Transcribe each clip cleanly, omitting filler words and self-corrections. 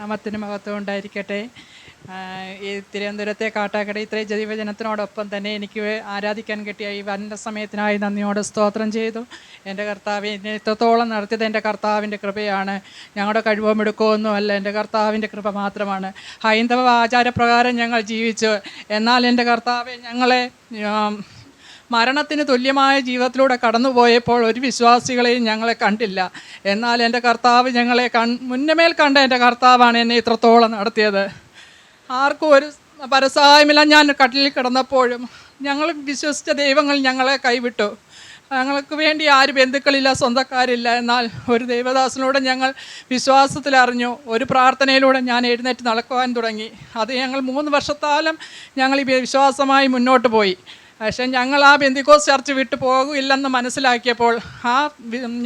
നാമത്തിന് മഹത്വം ഉണ്ടായിരിക്കട്ടെ. ഈ തിരുവനന്തപുരത്തെ കാട്ടാക്കട ഇത്രയും ദൈവജനത്തിനോടൊപ്പം തന്നെ എനിക്ക് ആരാധിക്കാൻ കിട്ടിയ ഈ വന്ന സമയത്തിനായി നന്ദിയോടെ സ്തോത്രം ചെയ്തു. എൻ്റെ കർത്താവ് എന്നെ ഇത്രത്തോളം നടത്തിയത് എൻ്റെ കർത്താവിൻ്റെ കൃപയാണ്. ഞങ്ങളുടെ കഴിവോ മിടുക്കമൊന്നും അല്ല, എൻ്റെ കർത്താവിൻ്റെ കൃപ മാത്രമാണ്. ഹൈന്ദവ ആചാരപ്രകാരം ഞങ്ങൾ ജീവിച്ചു. എന്നാൽ എൻ്റെ കർത്താവ് ഞങ്ങളെ മരണത്തിന് തുല്യമായ ജീവിതത്തിലൂടെ കടന്നുപോയപ്പോൾ ഒരു വിശ്വാസികളെയും ഞങ്ങളെ കണ്ടില്ല. എന്നാൽ എൻ്റെ കർത്താവ് ഞങ്ങളെ മുന്നമേൽ കണ്ട എൻ്റെ കർത്താവാണ് എന്നെ ഇത്രത്തോളം നടത്തിയത്. ആർക്കും ഒരു പരസഹായമില്ല. ഞാൻ കട്ടിലിൽ കിടന്നപ്പോഴും ഞങ്ങൾ വിശ്വസിച്ച ദൈവങ്ങൾ ഞങ്ങളെ കൈവിട്ടു. ഞങ്ങൾക്ക് വേണ്ടി ആരും ബന്ധുക്കളില്ല, സ്വന്തക്കാരില്ല. എന്നാൽ ഒരു ദൈവദാസനോട് ഞങ്ങൾ വിശ്വാസത്തിലറിഞ്ഞു. ഒരു പ്രാർത്ഥനയിലൂടെ ഞാൻ എഴുന്നേറ്റ് നടക്കുവാൻ തുടങ്ങി. അത് ഞങ്ങൾ 3 വർഷത്തോളം ഞങ്ങൾ ഈ വിശ്വാസമായി മുന്നോട്ട് പോയി. പക്ഷേ ഞങ്ങൾ ആ ബെന്തിക്കോസ് ചർച്ച് വിട്ടു പോകില്ലെന്ന് മനസ്സിലാക്കിയപ്പോൾ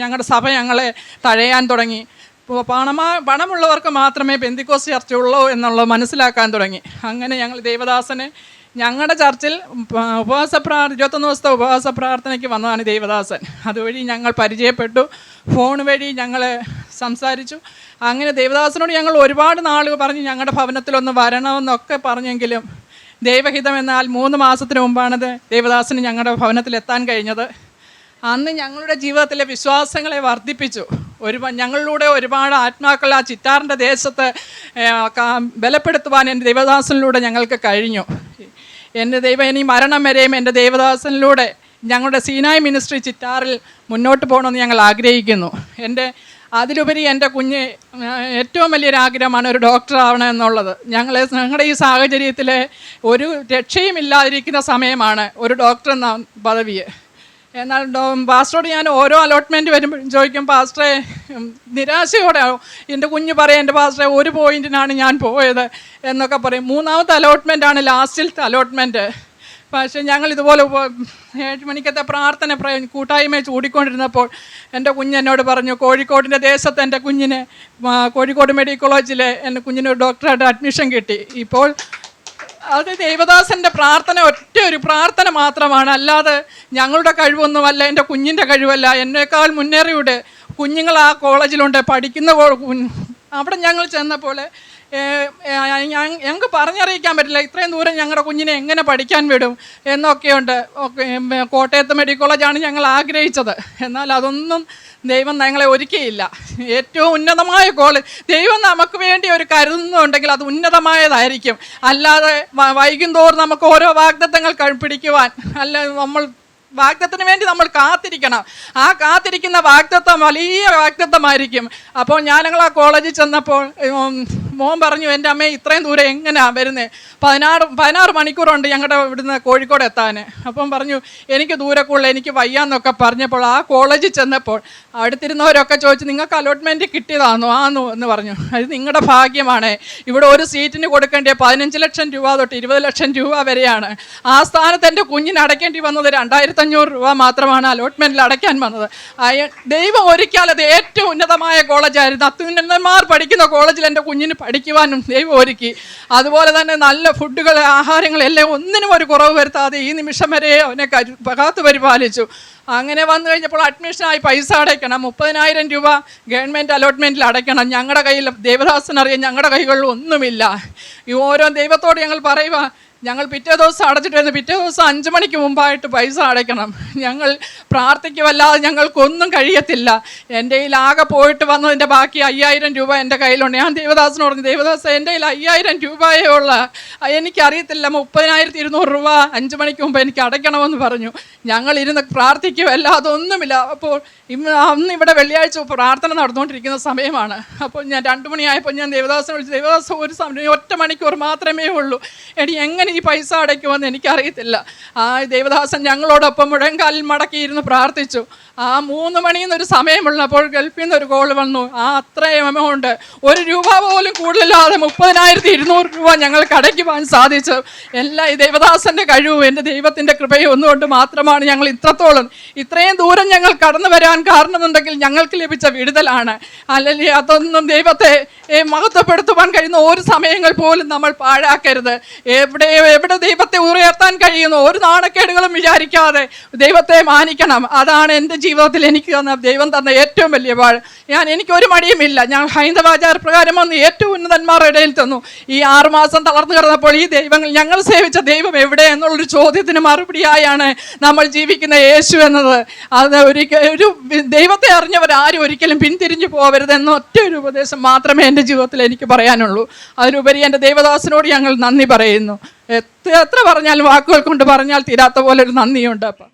ഞങ്ങളുടെ സഭ ഞങ്ങളെ തഴയാൻ തുടങ്ങി. പണമുള്ളവർക്ക് മാത്രമേ ബെന്തിക്കോസ് ചർച്ച് ഉള്ളൂ എന്നുള്ളത് മനസ്സിലാക്കാൻ തുടങ്ങി. അങ്ങനെ ഞങ്ങൾ ദേവദാസനെ ഞങ്ങളുടെ ചർച്ചിൽ 21 ദിവസത്തെ ഉപവാസ പ്രാർത്ഥനയ്ക്ക് വന്നതാണ് ദേവദാസൻ. അതുവഴി ഞങ്ങൾ പരിചയപ്പെട്ടു. ഫോൺ വഴി ഞങ്ങൾ സംസാരിച്ചു. അങ്ങനെ ദേവദാസനോട് ഞങ്ങൾ ഒരുപാട് നാൾ പറഞ്ഞ് ഞങ്ങളുടെ ഭവനത്തിലൊന്ന് വരണമെന്നൊക്കെ പറഞ്ഞെങ്കിലും ദൈവഹിതം എന്നാൽ 3 മാസത്തിന് മുമ്പാണത് ദേവദാസന് ഞങ്ങളുടെ ഭവനത്തിലെത്താൻ കഴിഞ്ഞത്. അന്ന് ഞങ്ങളുടെ ജീവിതത്തിലെ വിശ്വാസങ്ങളെ വർദ്ധിപ്പിച്ചു. ഞങ്ങളിലൂടെ ഒരുപാട് ആത്മാക്കൾ ആ ചിറ്റാറിൻ്റെ ദേശത്ത് ബലപ്പെടുത്തുവാൻ എൻ്റെ ദേവദാസനിലൂടെ ഞങ്ങൾക്ക് കഴിഞ്ഞു. എൻ്റെ ദൈവം ഇനി മരണം വരെയും എൻ്റെ ദേവദാസനിലൂടെ ഞങ്ങളുടെ സീനായ് മിനിസ്ട്രി ചിറ്റാറിൽ മുന്നോട്ട് പോകണമെന്ന് ഞങ്ങൾ ആഗ്രഹിക്കുന്നു. അതിലുപരി എൻ്റെ കുഞ്ഞ് ഏറ്റവും വലിയൊരാഗ്രഹമാണ് ഒരു ഡോക്ടർ ആവണമെന്നുള്ളത്. ഞങ്ങളുടെ ഈ സാഹചര്യത്തിൽ ഒരു രക്ഷയുമില്ലാതിരിക്കുന്ന സമയമാണ് ഒരു ഡോക്ടർ എന്ന പദവി. എന്നാൽ പാസ്റ്ററോട് ഞാൻ ഓരോ അലോട്ട്മെൻറ്റ് വരുമ്പോഴും ചോദിക്കും, പാസ്റ്ററെ നിരാശയോടെ എൻ്റെ കുഞ്ഞ് പറയും, എൻ്റെ പാസ്റ്ററെ 1 പോയിൻറ്റിനാണ് ഞാൻ പോയത് എന്നൊക്കെ പറയും. 3ാമത്തെ അലോട്ട്മെൻറ്റാണ് ലാസ്റ്റിലത്തെ അലോട്ട്മെൻറ്റ്. പക്ഷേ ഞങ്ങൾ ഇതുപോലെ 7 മണിക്കത്തെ പ്രാർത്ഥന കൂട്ടായ്മ ചൂടിക്കൊണ്ടിരുന്നപ്പോൾ എൻ്റെ കുഞ്ഞെന്നോട് പറഞ്ഞു, കോഴിക്കോടിൻ്റെ ദേശത്ത് എൻ്റെ കുഞ്ഞിന് കോഴിക്കോട് മെഡിക്കൽ കോളേജിൽ എൻ്റെ കുഞ്ഞിന് ഡോക്ടറായിട്ട് അഡ്മിഷൻ കിട്ടി. ഇപ്പോൾ അത് ദൈവദാസൻ്റെ പ്രാർത്ഥന, ഒറ്റ ഒരു പ്രാർത്ഥന മാത്രമാണ്. അല്ലാതെ ഞങ്ങളുടെ കഴിവൊന്നുമല്ല, എൻ്റെ കുഞ്ഞിൻ്റെ കഴിവല്ല. എന്നേക്കാൾ മുന്നേറിയുടെ കുഞ്ഞുങ്ങൾ ആ കോളേജിലുണ്ട് പഠിക്കുന്ന. അവിടെ ഞങ്ങൾ ചെന്നപ്പോൾ ഞങ്ങൾക്ക് പറഞ്ഞറിയിക്കാൻ പറ്റില്ല, ഇത്രയും ദൂരം ഞങ്ങളുടെ കുഞ്ഞിനെ എങ്ങനെ പഠിക്കാൻ വിടും എന്നൊക്കെയുണ്ട്. കോട്ടയത്ത് മെഡിക്കൽ കോളേജാണ് ഞങ്ങൾ ആഗ്രഹിച്ചത്. എന്നാൽ അതൊന്നും ദൈവം ഞങ്ങളെ ഒരുക്കിയില്ല. ഏറ്റവും ഉന്നതമായ കോളേജ് ദൈവം നമുക്ക് വേണ്ടി ഒരു കരുതുന്നുണ്ടെങ്കിൽ അത് ഉന്നതമായതായിരിക്കും. അല്ലാതെ വൈകും തോറും നമുക്ക് ഓരോ വാഗ്ദത്തങ്ങൾ പിടിക്കുവാൻ അല്ല, നമ്മൾ വാഗ്ദത്തത്തിന് വേണ്ടി നമ്മൾ കാത്തിരിക്കണം. ആ കാത്തിരിക്കുന്ന വാഗ്ദത്തം വലിയ വാഗ്ദത്തമായിരിക്കും. അപ്പോൾ ഞങ്ങൾ ആ കോളേജിൽ ചെന്നപ്പോൾ മോൻ പറഞ്ഞു, എൻ്റെ അമ്മയെ ഇത്രയും ദൂരം എങ്ങനെയാണ് വരുന്നത്? 16 മണിക്കൂറുണ്ട് ഞങ്ങളുടെ ഇവിടുന്ന് കോഴിക്കോട് എത്താൻ. അപ്പം പറഞ്ഞു, എനിക്ക് ദൂരെ കൂടുതൽ, എനിക്ക് വയ്യാന്നൊക്കെ പറഞ്ഞപ്പോൾ ആ കോളേജിൽ ചെന്നപ്പോൾ അടുത്തിരുന്നവരൊക്കെ ചോദിച്ചു, നിങ്ങൾക്ക് അലോട്ട്മെൻറ്റ് കിട്ടിയതാണോ? ആണോ എന്ന് പറഞ്ഞു. അത് നിങ്ങളുടെ ഭാഗ്യമാണ്. ഇവിടെ ഒരു സീറ്റിന് കൊടുക്കേണ്ട 15 ലക്ഷം രൂപ തൊട്ട് 20 ലക്ഷം രൂപ വരെയാണ്. ആ സ്ഥാനത്ത് എൻ്റെ കുഞ്ഞിന് അടയ്ക്കേണ്ടി വന്നത് 2500 രൂപ മാത്രമാണ് അലോട്ട്മെൻറ്റിൽ അടയ്ക്കാൻ വന്നത്. ദൈവം ഒരുക്കിയാൽ അത് ഏറ്റവും ഉന്നതമായ കോളേജായിരുന്നു. അത്യുന്നതന്മാർ പഠിക്കുന്ന കോളേജിൽ എൻ്റെ കുഞ്ഞിന് പഠിക്കുവാനും ദൈവം ഒരുക്കി. അതുപോലെ തന്നെ നല്ല ഫുഡുകൾ, ആഹാരങ്ങളെല്ലാം ഒന്നിനും ഒരു കുറവ് വരുത്താതെ ഈ നിമിഷം വരെ അവനെ കാത്തു പരിപാലിച്ചു. അങ്ങനെ വന്നു കഴിഞ്ഞപ്പോൾ അഡ്മിഷനായി പൈസ അടയ്ക്കണം. 30,000 രൂപ ഗവൺമെൻറ് അലോട്ട്മെൻറ്റിൽ അടയ്ക്കണം. ഞങ്ങളുടെ കയ്യിൽ, ദേവദാസനറിയാം, ഞങ്ങളുടെ കൈകളിൽ ഒന്നുമില്ല. ഈ ഓരോ ദൈവത്തോട് ഞങ്ങൾ പറയുക, ഞങ്ങൾ പിറ്റേ ദിവസം അടച്ചിട്ട് വരുന്നു, പിറ്റേ ദിവസം 5 മണിക്ക് മുമ്പായിട്ട് പൈസ അടയ്ക്കണം. ഞങ്ങൾ പ്രാർത്ഥിക്കുമല്ലാതെ ഞങ്ങൾക്കൊന്നും കഴിയത്തില്ല. എൻ്റെ കയ്യിൽ ആകെ പോയിട്ട് വന്നതിൻ്റെ ബാക്കി 5000 രൂപ എൻ്റെ കയ്യിലുണ്ട്. ഞാൻ ദേവദാസനോട് പറഞ്ഞു, ദേവദാസ എൻ്റെ കയ്യിൽ 5000 രൂപയേ ഉള്ള, എനിക്കറിയത്തില്ല, 30,200 രൂപ 5 മണിക്ക് മുമ്പ് എനിക്ക് അടയ്ക്കണമെന്ന് പറഞ്ഞു. ഞങ്ങൾ ഇരുന്ന് പ്രാർത്ഥിക്കുമല്ലാതെ ഒന്നുമില്ല. അപ്പോൾ അന്ന് ഇവിടെ വെള്ളിയാഴ്ച പ്രാർത്ഥന നടന്നുകൊണ്ടിരിക്കുന്ന സമയമാണ്. അപ്പോൾ ഞാൻ 2 മണിയായപ്പോൾ ഞാൻ ദേവദാസനെ വിളിച്ചു, ദേവദാസ ഒരു സമയം 1 മണിക്കൂർ മാത്രമേ ഉള്ളൂ, എടി എങ്ങനെ ഈ പൈസ അടയ്ക്കുമെന്ന് എനിക്കറിയത്തില്ല. ആ ദേവദാസൻ ഞങ്ങളോടൊപ്പം മുഴങ്കാലിൽ മടക്കിയിരുന്ന് പ്രാർത്ഥിച്ചു. ആ 3 മണിന്നൊരു സമയമുള്ളപ്പോൾ ഗൾഫിൽ നിന്നൊരു കോൾ വന്നു. ആ അത്രയും എമൗണ്ട്, 1 രൂപ പോലും കൂടുതലില്ലാതെ 30,200 രൂപ ഞങ്ങൾക്ക് അടയ്ക്കുവാൻ സാധിച്ചു. എല്ലാം ഈ ദേവദാസൻ്റെ കഴിവും എൻ്റെ ദൈവത്തിൻ്റെ കൃപയും ഒന്നുകൊണ്ട് മാത്രമാണ് ഞങ്ങൾ ഇത്രയും ദൂരം ഞങ്ങൾ കടന്നു വരാൻ കാരണമെന്നുണ്ടെങ്കിൽ ഞങ്ങൾക്ക് ലഭിച്ച വിടുതലാണ്. അല്ലെങ്കിൽ അതൊന്നും ദൈവത്തെ മഹത്വപ്പെടുത്തുവാൻ കഴിയുന്ന ഒരു സമയങ്ങൾ പോലും നമ്മൾ പാഴാക്കരുത്. എവിടെ ദൈവത്തെ ഉയർത്താൻ കഴിയുന്നു, ഒരു നാണക്കേടുകളും വിചാരിക്കാതെ ദൈവത്തെ മാനിക്കണം. അതാണ് എൻ്റെ ജീവിതത്തിൽ എനിക്ക് ദൈവം തന്ന ഏറ്റവും വലിയ പാട്. എനിക്കൊരു മടിയുമില്ല. ഞാൻ ഹൈന്ദവാചാര പ്രകാരം വന്ന് ഏറ്റവും ഉന്നതന്മാരുടെ ഇടയിൽ തന്നു. ഈ 6 മാസം തളർന്നു കിടന്നപ്പോൾ ഈ ദൈവങ്ങൾ, ഞങ്ങൾ സേവിച്ച ദൈവം എവിടെ എന്നുള്ളൊരു ചോദ്യത്തിന് മറുപടിയായാണ് നമ്മൾ ജീവിക്കുന്ന യേശു എന്നത്. അത് ഒരു ദൈവത്തെ അറിഞ്ഞവരാരും ഒരിക്കലും പിന്തിരിഞ്ഞു പോകരുതെന്ന ഒറ്റ ഒരു ഉപദേശം മാത്രമേ എൻ്റെ ജീവിതത്തിൽ എനിക്ക് പറയാനുള്ളൂ. അതിലുപരി എൻ്റെ ദൈവദാസനോട് ഞങ്ങൾ നന്ദി പറയുന്നു. എത്ര പറഞ്ഞാലും വാക്കുകൾ കൊണ്ട് പറഞ്ഞാൽ തീരാത്ത പോലെ ഒരു നന്ദിയുണ്ട്. അപ്പം